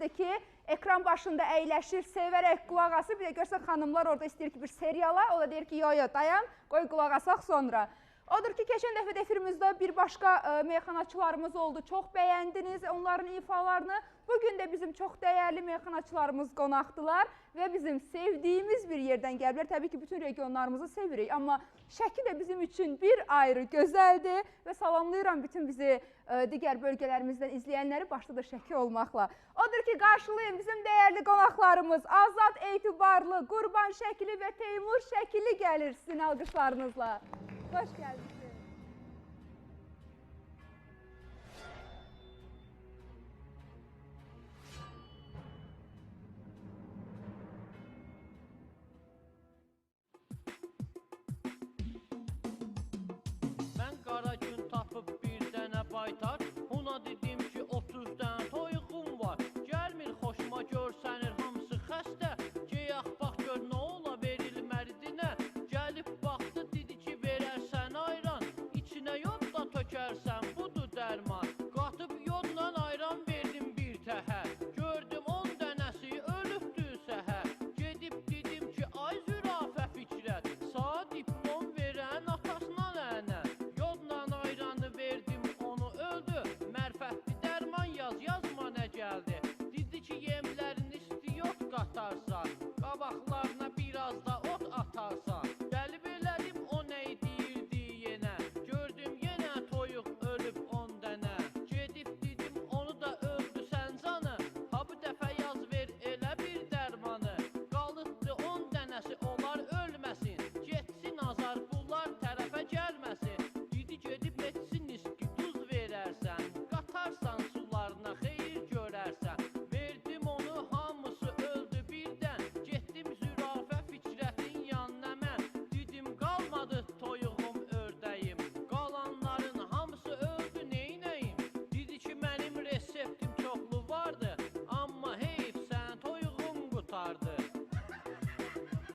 ki, ekran başında əyləşir, sevərək qulaq asır. Bir də görsən xanımlar orada istəyir ki, bir seriala, o da deyir ki, yo, dayan, qoy qulaq asaq sonra. Odur ki, keçən dəfə də efirimizdə bir başqa meyxanaçılarımız oldu. Çox bəyəndiniz onların ifalarını. Bugün də bizim çox dəyərli meyxanaçılarımız qonaqdılar və bizim sevdiyimiz bir yerdən gəliblər. Təbii ki, bütün regionlarımızı sevirik, amma Şəki də bizim üçün bir ayrı gözəldir və salamlayıram bütün bizi digər bölgələrimizdən izləyənləri, başda da Şəki olmaqla. Odur ki, qarşılayın bizim dəyərli qonaqlarımız Azad Etibarlı, Qurban Şəkili və Teymur Şəkili gəlir sizin alqışlarınızla. Hoş geldiniz. Ben qara gün tapıb bir dənə baytar, ona dedim